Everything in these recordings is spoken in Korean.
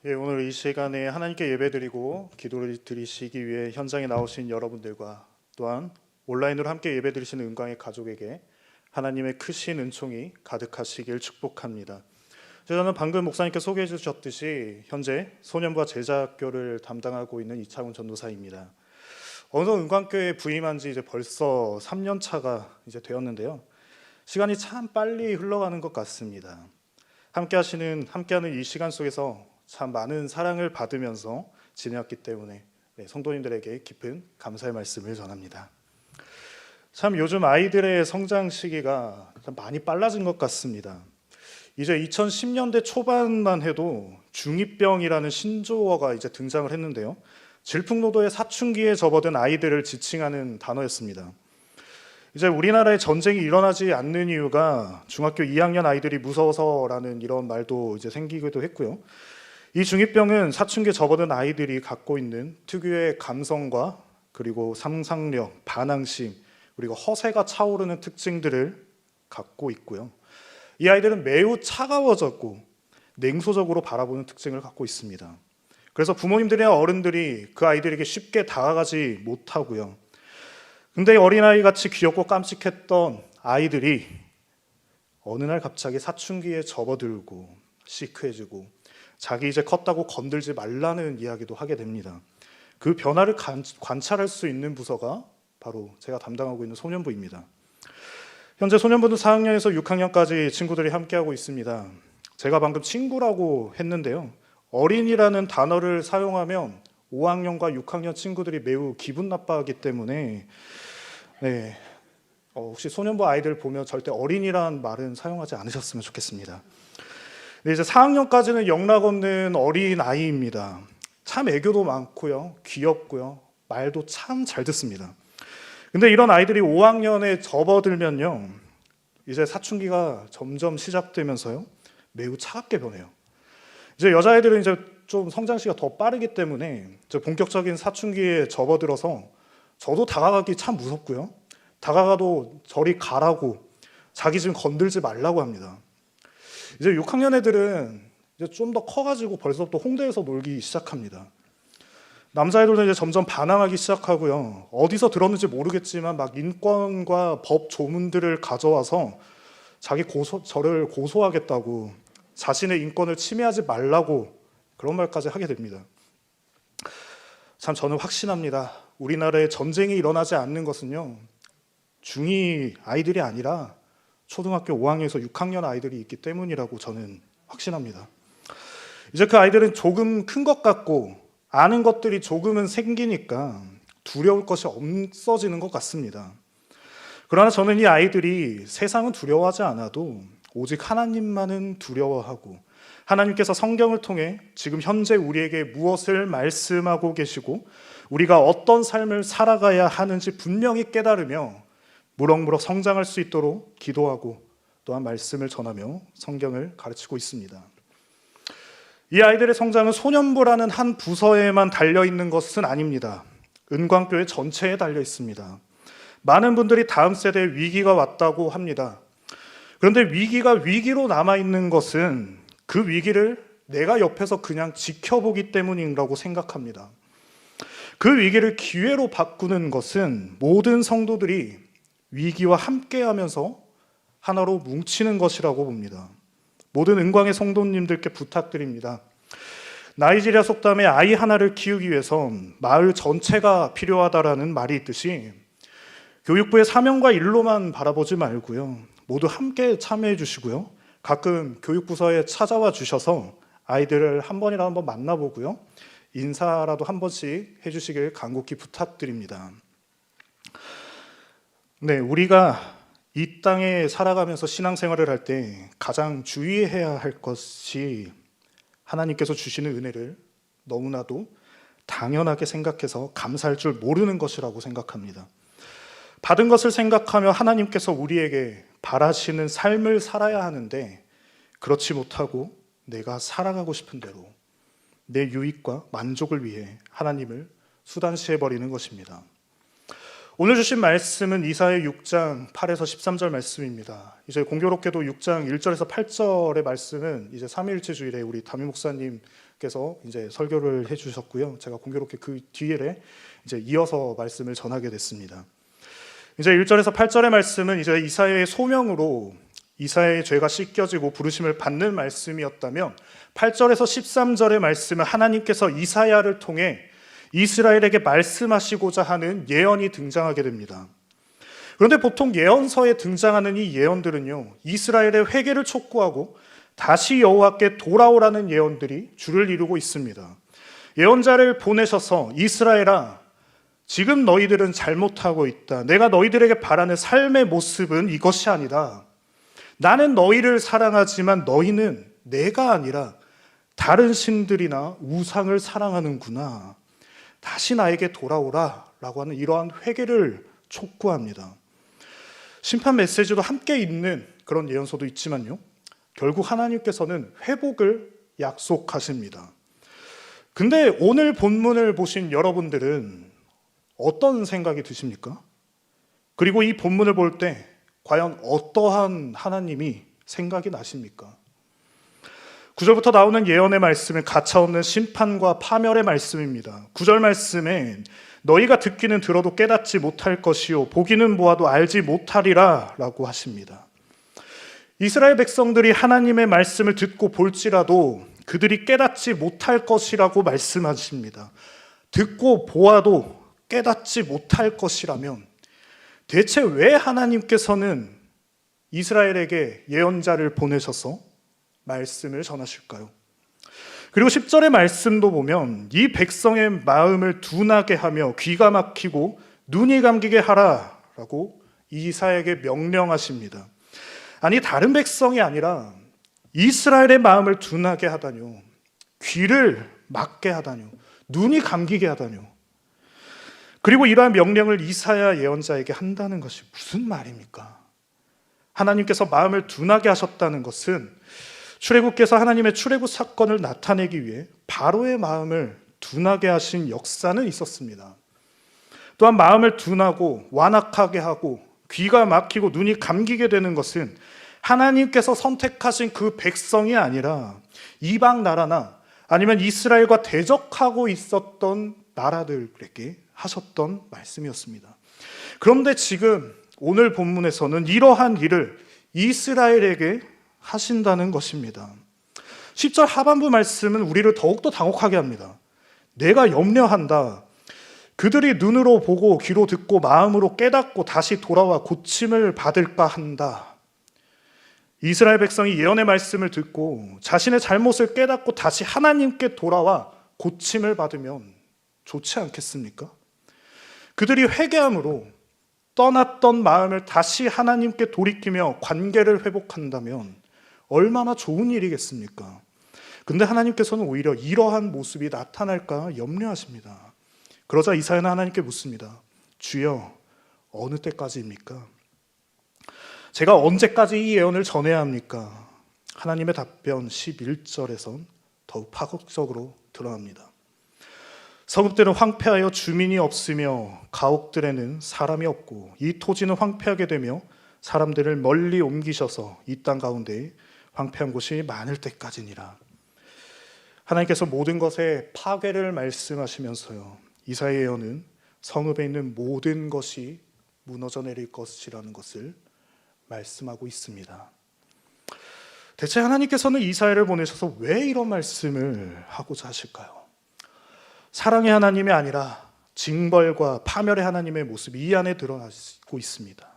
오늘 이 시간에 하나님께 예배드리고 기도를 드리시기 위해 현장에 나오신 여러분들과 또한 온라인으로 함께 예배드리시는 은광의 가족에게 하나님의 크신 은총이 가득하시길 축복합니다. 저는 방금 목사님께 소개해 주셨듯이 현재 소년부와 제자학교를 담당하고 있는 이창훈 전도사입니다. 어느 은광교회에 부임한 지 이제 벌써 3년 차가 이제 되었는데요. 시간이 참 빨리 흘러가는 것 같습니다. 함께하는 이 시간 속에서 참 많은 사랑을 받으면서 지내왔기 때문에 성도님들에게 깊은 감사의 말씀을 전합니다. 참 요즘 아이들의 성장 시기가 참 많이 빨라진 것 같습니다. 이제 2010년대 초반만 해도 중2병이라는 신조어가 이제 등장을 했는데요. 질풍노도의 사춘기에 접어든 아이들을 지칭하는 단어였습니다. 이제 우리나라에 전쟁이 일어나지 않는 이유가 중학교 2학년 아이들이 무서워서라는 이런 말도 이제 생기기도 했고요. 이 중2병은 사춘기에 접어든 아이들이 갖고 있는 특유의 감성과 그리고 상상력, 반항심, 그리고 허세가 차오르는 특징들을 갖고 있고요. 이 아이들은 매우 차가워졌고 냉소적으로 바라보는 특징을 갖고 있습니다. 그래서 부모님들이나 어른들이 그 아이들에게 쉽게 다가가지 못하고요. 근데 어린아이같이 귀엽고 깜찍했던 아이들이 어느 날 갑자기 사춘기에 접어들고 시크해지고 자기 이제 컸다고 건들지 말라는 이야기도 하게 됩니다. 그 변화를 관찰할 수 있는 부서가 바로 제가 담당하고 있는 소년부입니다. 현재 소년부는 4학년에서 6학년까지 친구들이 함께하고 있습니다. 제가 방금 친구라고 했는데요. 어린이라는 단어를 사용하면 5학년과 6학년 친구들이 매우 기분 나빠하기 때문에 혹시 소년부 아이들 보면 절대 어린이라는 말은 사용하지 않으셨으면 좋겠습니다. 이제 4학년까지는 영락없는 어린 아이입니다. 참 애교도 많고요, 귀엽고요, 말도 참 잘 듣습니다. 근데 이런 아이들이 5학년에 접어들면요, 이제 사춘기가 점점 시작되면서요, 매우 차갑게 변해요. 이제 여자애들은 이제 좀 성장 시기가 더 빠르기 때문에 이제 본격적인 사춘기에 접어들어서 저도 다가가기 참 무섭고요. 다가가도 저리 가라고, 자기 좀 건들지 말라고 합니다. 이제 6학년 애들은 이제 좀 더 커가지고 벌써부터 홍대에서 놀기 시작합니다. 남자애들도 이제 점점 반항하기 시작하고요. 어디서 들었는지 모르겠지만 막 인권과 법 조문들을 가져와서 저를 고소하겠다고, 자신의 인권을 침해하지 말라고 그런 말까지 하게 됩니다. 참 저는 확신합니다. 우리나라에 전쟁이 일어나지 않는 것은요, 중2 아이들이 아니라 초등학교 5학년에서 6학년 아이들이 있기 때문이라고 저는 확신합니다. 이제 그 아이들은 조금 큰 것 같고 아는 것들이 조금은 생기니까 두려울 것이 없어지는 것 같습니다. 그러나 저는 이 아이들이 세상은 두려워하지 않아도 오직 하나님만은 두려워하고, 하나님께서 성경을 통해 지금 현재 우리에게 무엇을 말씀하고 계시고 우리가 어떤 삶을 살아가야 하는지 분명히 깨달으며 무럭무럭 성장할 수 있도록 기도하고 또한 말씀을 전하며 성경을 가르치고 있습니다. 이 아이들의 성장은 소년부라는 한 부서에만 달려있는 것은 아닙니다. 은광교회 전체에 달려 있습니다. 많은 분들이 다음 세대에 위기가 왔다고 합니다. 그런데 위기가 위기로 남아있는 것은 그 위기를 내가 옆에서 그냥 지켜보기 때문이라고 생각합니다. 그 위기를 기회로 바꾸는 것은 모든 성도들이 위기와 함께하면서 하나로 뭉치는 것이라고 봅니다. 모든 은광의 성도님들께 부탁드립니다. 나이지리아 속담에 아이 하나를 키우기 위해선 마을 전체가 필요하다라는 말이 있듯이 교육부의 사명과 일로만 바라보지 말고요, 모두 함께 참여해 주시고요, 가끔 교육부서에 찾아와 주셔서 아이들을 한 번이라도 한번 만나보고요, 인사라도 한 번씩 해주시길 간곡히 부탁드립니다. 우리가 이 땅에 살아가면서 신앙생활을 할 때 가장 주의해야 할 것이 하나님께서 주시는 은혜를 너무나도 당연하게 생각해서 감사할 줄 모르는 것이라고 생각합니다. 받은 것을 생각하며 하나님께서 우리에게 바라시는 삶을 살아야 하는데, 그렇지 못하고 내가 살아가고 싶은 대로 내 유익과 만족을 위해 하나님을 수단시해버리는 것입니다. 오늘 주신 말씀은 이사야 6장 8에서 13절 말씀입니다. 이제 공교롭게도 6장 1절에서 8절의 말씀은 이제 삼위일체 주일에 우리 담임 목사님께서 이제 설교를 해주셨고요. 제가 공교롭게 그 뒤에 이제 이어서 말씀을 전하게 됐습니다. 이제 1절에서 8절의 말씀은 이제 이사야의 소명으로 이사야의 죄가 씻겨지고 부르심을 받는 말씀이었다면 8절에서 13절의 말씀은 하나님께서 이사야를 통해 이스라엘에게 말씀하시고자 하는 예언이 등장하게 됩니다. 그런데 보통 예언서에 등장하는 이 예언들은요, 이스라엘의 회개를 촉구하고 다시 여호와께 돌아오라는 예언들이 주를 이루고 있습니다. 예언자를 보내셔서 이스라엘아, 지금 너희들은 잘못하고 있다. 내가 너희들에게 바라는 삶의 모습은 이것이 아니다. 나는 너희를 사랑하지만 너희는 내가 아니라 다른 신들이나 우상을 사랑하는구나. 다시 나에게 돌아오라 라고 하는 이러한 회개를 촉구합니다. 심판 메시지도 함께 있는 그런 예언서도 있지만요, 결국 하나님께서는 회복을 약속하십니다. 근데 오늘 본문을 보신 여러분들은 어떤 생각이 드십니까? 그리고 이 본문을 볼 때 과연 어떠한 하나님이 생각이 나십니까? 9절부터 나오는 예언의 말씀은 가차없는 심판과 파멸의 말씀입니다. 9절 말씀에 너희가 듣기는 들어도 깨닫지 못할 것이요 보기는 보아도 알지 못하리라 라고 하십니다. 이스라엘 백성들이 하나님의 말씀을 듣고 볼지라도 그들이 깨닫지 못할 것이라고 말씀하십니다. 듣고 보아도 깨닫지 못할 것이라면 대체 왜 하나님께서는 이스라엘에게 예언자를 보내셔서 말씀을 전하실까요? 그리고 10절의 말씀도 보면 이 백성의 마음을 둔하게 하며 귀가 막히고 눈이 감기게 하라라고 이사야에게 명령하십니다. 아니, 다른 백성이 아니라 이스라엘의 마음을 둔하게 하다뇨, 귀를 막게 하다뇨, 눈이 감기게 하다뇨. 그리고 이러한 명령을 이사야 예언자에게 한다는 것이 무슨 말입니까? 하나님께서 마음을 둔하게 하셨다는 것은 출애굽께서 하나님의 출애굽 사건을 나타내기 위해 바로의 마음을 둔하게 하신 역사는 있었습니다. 또한 마음을 둔하고 완악하게 하고 귀가 막히고 눈이 감기게 되는 것은 하나님께서 선택하신 그 백성이 아니라 이방 나라나 아니면 이스라엘과 대적하고 있었던 나라들에게 하셨던 말씀이었습니다. 그런데 지금 오늘 본문에서는 이러한 일을 이스라엘에게 하신다는 것입니다. 10절 하반부 말씀은 우리를 더욱더 당혹하게 합니다. 내가 염려한다. 그들이 눈으로 보고 귀로 듣고 마음으로 깨닫고 다시 돌아와 고침을 받을까 한다. 이스라엘 백성이 예언의 말씀을 듣고 자신의 잘못을 깨닫고 다시 하나님께 돌아와 고침을 받으면 좋지 않겠습니까? 그들이 회개함으로 떠났던 마음을 다시 하나님께 돌이키며 관계를 회복한다면 얼마나 좋은 일이겠습니까? 근데 하나님께서는 오히려 이러한 모습이 나타날까 염려하십니다. 그러자 이사야는 하나님께 묻습니다. 주여, 어느 때까지입니까? 제가 언제까지 이 예언을 전해야 합니까? 하나님의 답변 11절에선 더욱 파격적으로 드러납니다. 서급들은 황폐하여 주민이 없으며 가옥들에는 사람이 없고 이 토지는 황폐하게 되며 사람들을 멀리 옮기셔서 이 땅 가운데 황폐한 곳이 많을 때까지니라. 하나님께서 모든 것에 파괴를 말씀하시면서요, 이사야 예언은 성읍에 있는 모든 것이 무너져 내릴 것이라는 것을 말씀하고 있습니다. 대체 하나님께서는 이사야를 보내셔서 왜 이런 말씀을 하고자 하실까요? 사랑의 하나님이 아니라 징벌과 파멸의 하나님의 모습이 이 안에 드러나고 있습니다.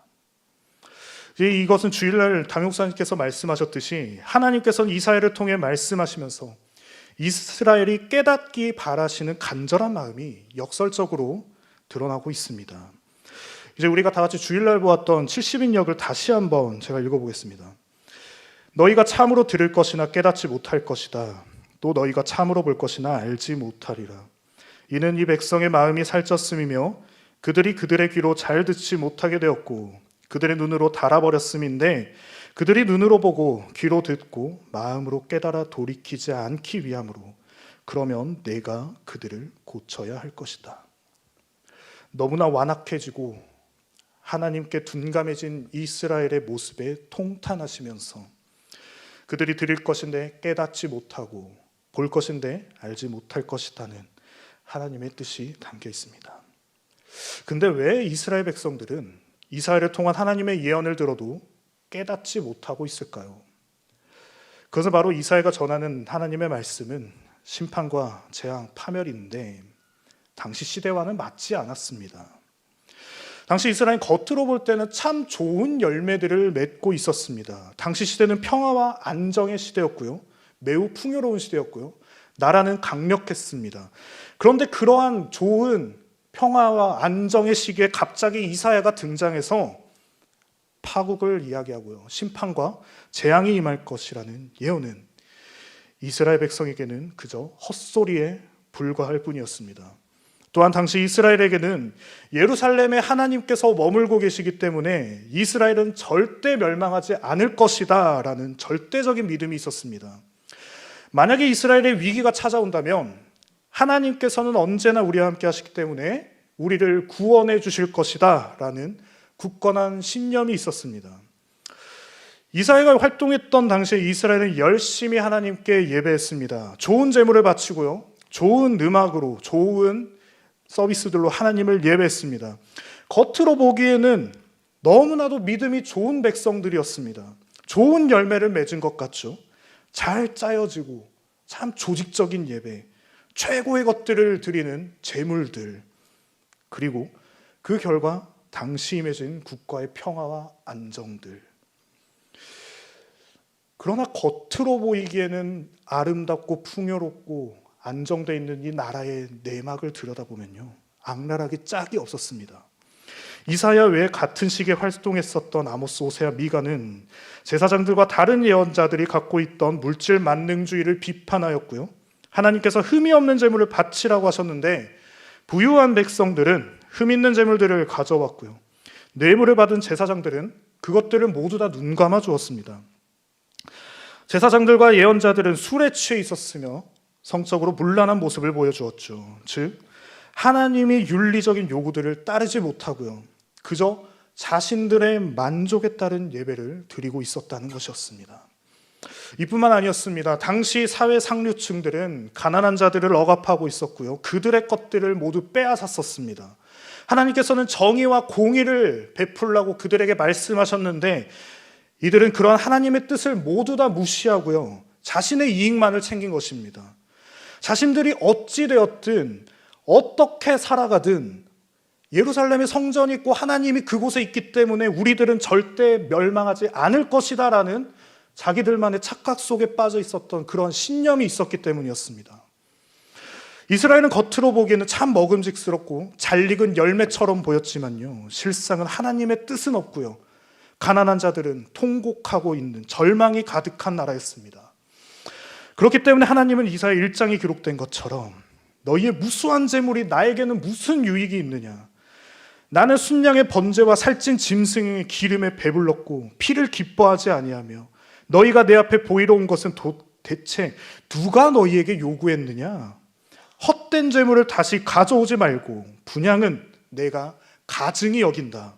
이것은 주일날 담임 목사님께서 말씀하셨듯이 하나님께서는 이사야를 통해 말씀하시면서 이스라엘이 깨닫기 바라시는 간절한 마음이 역설적으로 드러나고 있습니다. 이제 우리가 다 같이 주일날 보았던 70인역을 다시 한번 제가 읽어보겠습니다. 너희가 참으로 들을 것이나 깨닫지 못할 것이다. 또 너희가 참으로 볼 것이나 알지 못하리라. 이는 이 백성의 마음이 살쪘음이며 그들이 그들의 귀로 잘 듣지 못하게 되었고 그들의 눈으로 달아버렸음인데 그들이 눈으로 보고 귀로 듣고 마음으로 깨달아 돌이키지 않기 위함으로 그러면 내가 그들을 고쳐야 할 것이다. 너무나 완악해지고 하나님께 둔감해진 이스라엘의 모습에 통탄하시면서 그들이 드릴 것인데 깨닫지 못하고 볼 것인데 알지 못할 것이라는 하나님의 뜻이 담겨 있습니다. 근데 왜 이스라엘 백성들은 이사야를 통한 하나님의 예언을 들어도 깨닫지 못하고 있을까요? 그것은 바로 이사야가 전하는 하나님의 말씀은 심판과 재앙, 파멸인데 당시 시대와는 맞지 않았습니다. 당시 이스라엘은 겉으로 볼 때는 참 좋은 열매들을 맺고 있었습니다. 당시 시대는 평화와 안정의 시대였고요. 매우 풍요로운 시대였고요. 나라는 강력했습니다. 그런데 그러한 좋은 평화와 안정의 시기에 갑자기 이사야가 등장해서 파국을 이야기하고요. 심판과 재앙이 임할 것이라는 예언은 이스라엘 백성에게는 그저 헛소리에 불과할 뿐이었습니다. 또한 당시 이스라엘에게는 예루살렘에 하나님께서 머물고 계시기 때문에 이스라엘은 절대 멸망하지 않을 것이다 라는 절대적인 믿음이 있었습니다. 만약에 이스라엘의 위기가 찾아온다면 하나님께서는 언제나 우리와 함께 하시기 때문에 우리를 구원해 주실 것이다 라는 굳건한 신념이 있었습니다. 이사야가 활동했던 당시에 이스라엘은 열심히 하나님께 예배했습니다. 좋은 제물을 바치고요. 좋은 음악으로, 좋은 서비스들로 하나님을 예배했습니다. 겉으로 보기에는 너무나도 믿음이 좋은 백성들이었습니다. 좋은 열매를 맺은 것 같죠. 잘 짜여지고 참 조직적인 예배, 최고의 것들을 드리는 제물들, 그리고 그 결과 당시 임해진 국가의 평화와 안정들. 그러나 겉으로 보이기에는 아름답고 풍요롭고 안정되어 있는 이 나라의 내막을 들여다보면요, 악랄하기 짝이 없었습니다. 이사야 외에 같은 시기에 활동했었던 아모스, 호세아, 미가는 제사장들과 다른 예언자들이 갖고 있던 물질 만능주의를 비판하였고요, 하나님께서 흠이 없는 제물을 바치라고 하셨는데 부유한 백성들은 흠 있는 제물들을 가져왔고요, 뇌물을 받은 제사장들은 그것들을 모두 다 눈감아 주었습니다. 제사장들과 예언자들은 술에 취해 있었으며 성적으로 문란한 모습을 보여주었죠. 즉 하나님이 윤리적인 요구들을 따르지 못하고요, 그저 자신들의 만족에 따른 예배를 드리고 있었다는 것이었습니다. 이뿐만 아니었습니다. 당시 사회 상류층들은 가난한 자들을 억압하고 있었고요, 그들의 것들을 모두 빼앗았었습니다. 하나님께서는 정의와 공의를 베풀라고 그들에게 말씀하셨는데 이들은 그런 하나님의 뜻을 모두 다 무시하고요, 자신의 이익만을 챙긴 것입니다. 자신들이 어찌되었든 어떻게 살아가든 예루살렘에 성전이 있고 하나님이 그곳에 있기 때문에 우리들은 절대 멸망하지 않을 것이다 라는 자기들만의 착각 속에 빠져 있었던 그런 신념이 있었기 때문이었습니다. 이스라엘은 겉으로 보기에는 참 먹음직스럽고 잘 익은 열매처럼 보였지만요, 실상은 하나님의 뜻은 없고요, 가난한 자들은 통곡하고 있는 절망이 가득한 나라였습니다. 그렇기 때문에 하나님은 이사야 1장에 기록된 것처럼 너희의 무수한 재물이 나에게는 무슨 유익이 있느냐, 나는 순양의 번제와 살찐 짐승의 기름에 배불렀고 피를 기뻐하지 아니하며 너희가 내 앞에 보이러 온 것은 대체 누가 너희에게 요구했느냐? 헛된 재물을 다시 가져오지 말고 분향은 내가 가증히 여긴다.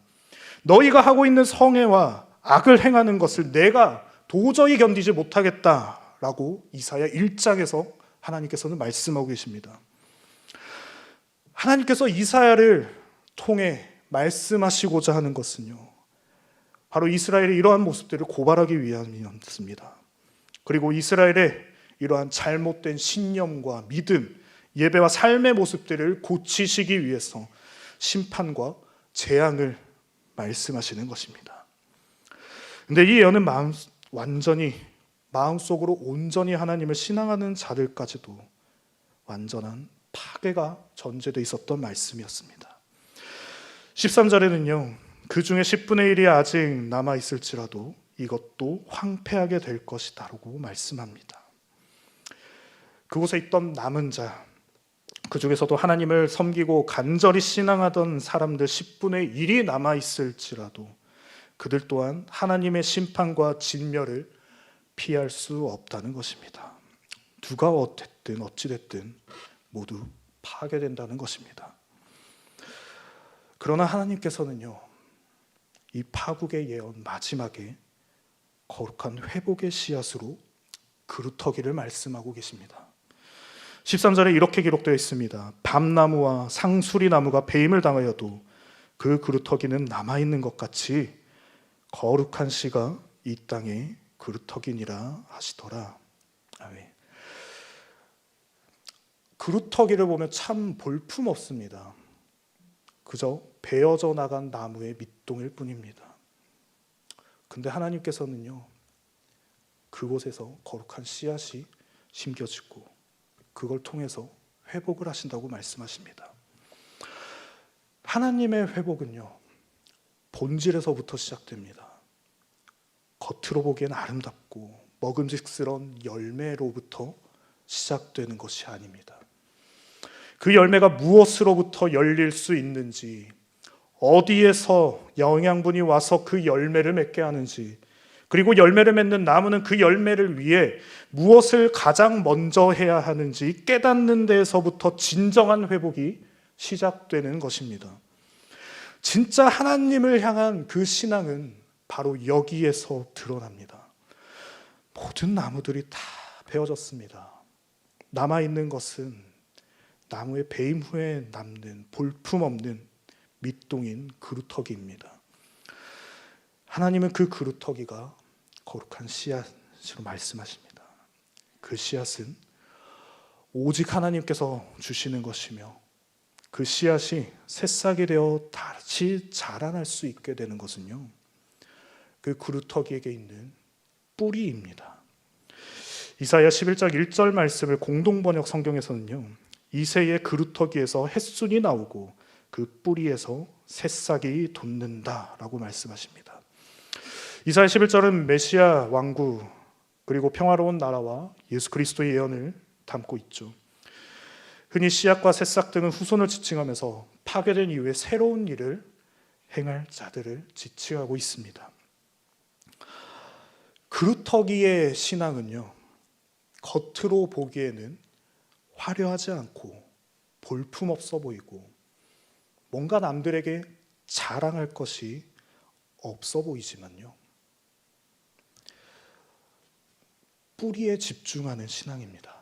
너희가 하고 있는 성애와 악을 행하는 것을 내가 도저히 견디지 못하겠다라고 이사야 1장에서 하나님께서는 말씀하고 계십니다. 하나님께서 이사야를 통해 말씀하시고자 하는 것은요, 바로 이스라엘의 이러한 모습들을 고발하기 위함이었습니다. 그리고 이스라엘의 이러한 잘못된 신념과 믿음, 예배와 삶의 모습들을 고치시기 위해서 심판과 재앙을 말씀하시는 것입니다. 근데 이 예언은 마음속으로 온전히 하나님을 신앙하는 자들까지도 완전한 파괴가 전제되어 있었던 말씀이었습니다. 13절에는요, 그 중에 10분의 1이 아직 남아있을지라도 이것도 황폐하게 될 것이다 라고 말씀합니다. 그곳에 있던 남은 자, 그 중에서도 하나님을 섬기고 간절히 신앙하던 사람들 10분의 1이 남아있을지라도 그들 또한 하나님의 심판과 진멸을 피할 수 없다는 것입니다. 누가 어쨌든 어찌됐든 모두 파괴된다는 것입니다. 그러나 하나님께서는요, 이 파국의 예언 마지막에 거룩한 회복의 씨앗으로 그루터기를 말씀하고 계십니다. 13절에 이렇게 기록되어 있습니다. 밤나무와 상수리나무가 배임을 당하여도 그 그루터기는 남아있는 것 같이 거룩한 씨가 이 땅에 그루터기니라 하시더라. 아멘. 그루터기를 보면 참 볼품 없습니다. 그저 베어져 나간 나무의 밑동일 뿐입니다. 근데 하나님께서는요, 그곳에서 거룩한 씨앗이 심겨지고 그걸 통해서 회복을 하신다고 말씀하십니다. 하나님의 회복은요, 본질에서부터 시작됩니다. 겉으로 보기엔 아름답고 먹음직스러운 열매로부터 시작되는 것이 아닙니다. 그 열매가 무엇으로부터 열릴 수 있는지, 어디에서 영양분이 와서 그 열매를 맺게 하는지, 그리고 열매를 맺는 나무는 그 열매를 위해 무엇을 가장 먼저 해야 하는지 깨닫는 데에서부터 진정한 회복이 시작되는 것입니다. 진짜 하나님을 향한 그 신앙은 바로 여기에서 드러납니다. 모든 나무들이 다 베어졌습니다. 남아있는 것은 나무의 배임 후에 남는 볼품없는 밑동인 그루터기입니다. 하나님은 그 그루터기가 거룩한 씨앗으로 말씀하십니다. 그 씨앗은 오직 하나님께서 주시는 것이며 그 씨앗이 새싹이 되어 다시 자라날 수 있게 되는 것은요, 그 그루터기에게 있는 뿌리입니다. 이사야 11장 1절 말씀을 공동번역 성경에서는요, 이새의 그루터기에서 햇순이 나오고 그 뿌리에서 새싹이 돋는다라고 말씀하십니다. 이사야 11절은 메시아 왕국 그리고 평화로운 나라와 예수 그리스도의 예언을 담고 있죠. 흔히 씨앗과 새싹 등은 후손을 지칭하면서 파괴된 이후에 새로운 일을 행할 자들을 지칭하고 있습니다. 그루터기의 신앙은요, 겉으로 보기에는 화려하지 않고 볼품없어 보이고 뭔가 남들에게 자랑할 것이 없어 보이지만요, 뿌리에 집중하는 신앙입니다.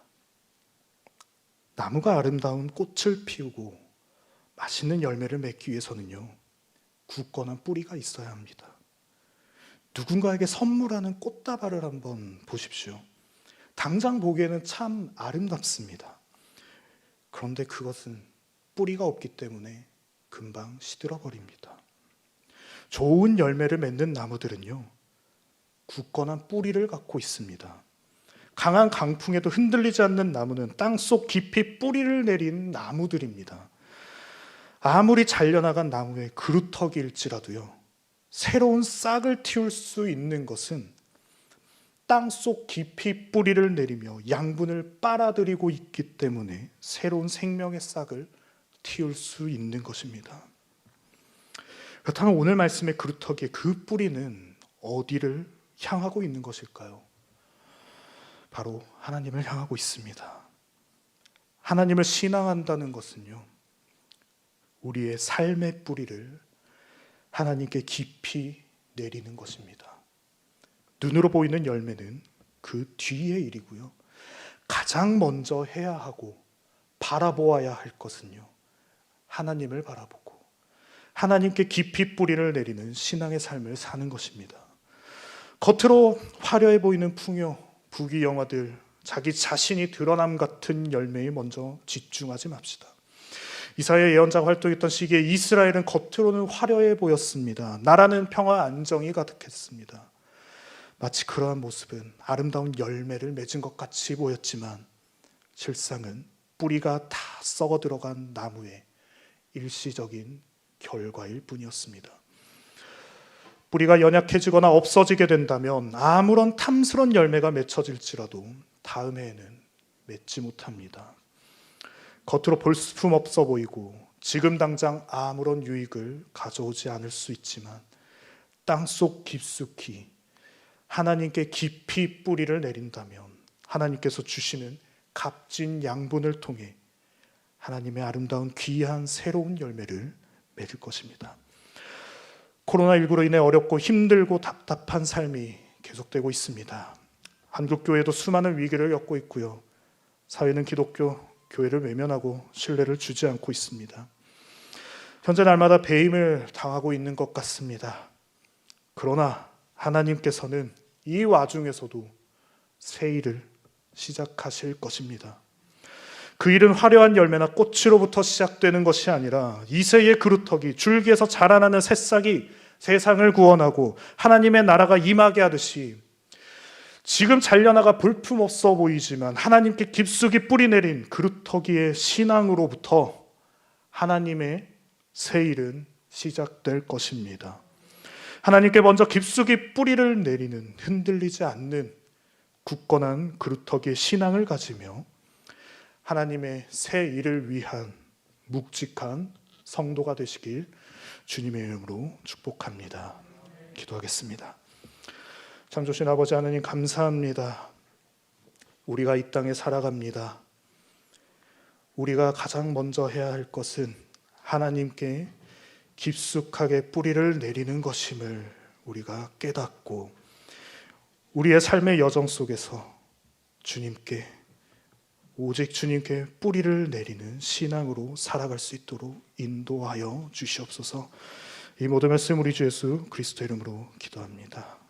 나무가 아름다운 꽃을 피우고 맛있는 열매를 맺기 위해서는요, 굳건한 뿌리가 있어야 합니다. 누군가에게 선물하는 꽃다발을 한번 보십시오. 당장 보기에는 참 아름답습니다. 그런데 그것은 뿌리가 없기 때문에 금방 시들어 버립니다. 좋은 열매를 맺는 나무들은요, 굳건한 뿌리를 갖고 있습니다. 강한 강풍에도 흔들리지 않는 나무는 땅속 깊이 뿌리를 내린 나무들입니다. 아무리 잘려나간 나무의 그루터기일지라도요, 새로운 싹을 틔울 수 있는 것은 땅속 깊이 뿌리를 내리며 양분을 빨아들이고 있기 때문에 새로운 생명의 싹을 틔울 수 있는 것입니다. 그렇다면 오늘 말씀의 그루터기의 그 뿌리는 어디를 향하고 있는 것일까요? 바로 하나님을 향하고 있습니다. 하나님을 신앙한다는 것은요, 우리의 삶의 뿌리를 하나님께 깊이 내리는 것입니다. 눈으로 보이는 열매는 그 뒤의 일이고요, 가장 먼저 해야 하고 바라보아야 할 것은요, 하나님을 바라보고 하나님께 깊이 뿌리를 내리는 신앙의 삶을 사는 것입니다. 겉으로 화려해 보이는 풍요, 부귀영화들, 자기 자신이 드러남 같은 열매에 먼저 집중하지 맙시다. 이사야 예언자가 활동했던 시기에 이스라엘은 겉으로는 화려해 보였습니다. 나라는 평화 안정이 가득했습니다. 마치 그러한 모습은 아름다운 열매를 맺은 것 같이 보였지만 실상은 뿌리가 다 썩어 들어간 나무의 일시적인 결과일 뿐이었습니다. 뿌리가 연약해지거나 없어지게 된다면 아무런 탐스런 열매가 맺혀질지라도 다음 해에는 맺지 못합니다. 겉으로 볼품 없어 보이고 지금 당장 아무런 유익을 가져오지 않을 수 있지만 땅속 깊숙이 하나님께 깊이 뿌리를 내린다면 하나님께서 주시는 값진 양분을 통해 하나님의 아름다운 귀한 새로운 열매를 맺을 것입니다. 코로나19로 인해 어렵고 힘들고 답답한 삶이 계속되고 있습니다. 한국교회도 수많은 위기를 겪고 있고요. 사회는 기독교 교회를 외면하고 신뢰를 주지 않고 있습니다. 현재 날마다 배임을 당하고 있는 것 같습니다. 그러나 하나님께서는 이 와중에서도 새 일을 시작하실 것입니다. 그 일은 화려한 열매나 꽃으로부터 시작되는 것이 아니라 이새의 그루터기, 줄기에서 자라나는 새싹이 세상을 구원하고 하나님의 나라가 임하게 하듯이 지금 잘려나가 볼품없어 보이지만 하나님께 깊숙이 뿌리 내린 그루터기의 신앙으로부터 하나님의 새 일은 시작될 것입니다. 하나님께 먼저 깊숙이 뿌리를 내리는 흔들리지 않는 굳건한 그루터기의 신앙을 가지며 하나님의 새 일을 위한 묵직한 성도가 되시길 주님의 이름으로 축복합니다. 기도하겠습니다. 참 좋으신 아버지 하나님 감사합니다. 우리가 이 땅에 살아갑니다. 우리가 가장 먼저 해야 할 것은 하나님께 깊숙하게 뿌리를 내리는 것임을 우리가 깨닫고 우리의 삶의 여정 속에서 주님께 오직 주님께 뿌리를 내리는 신앙으로 살아갈 수 있도록 인도하여 주시옵소서. 이 모든 말씀 우리 주 예수 그리스도 이름으로 기도합니다.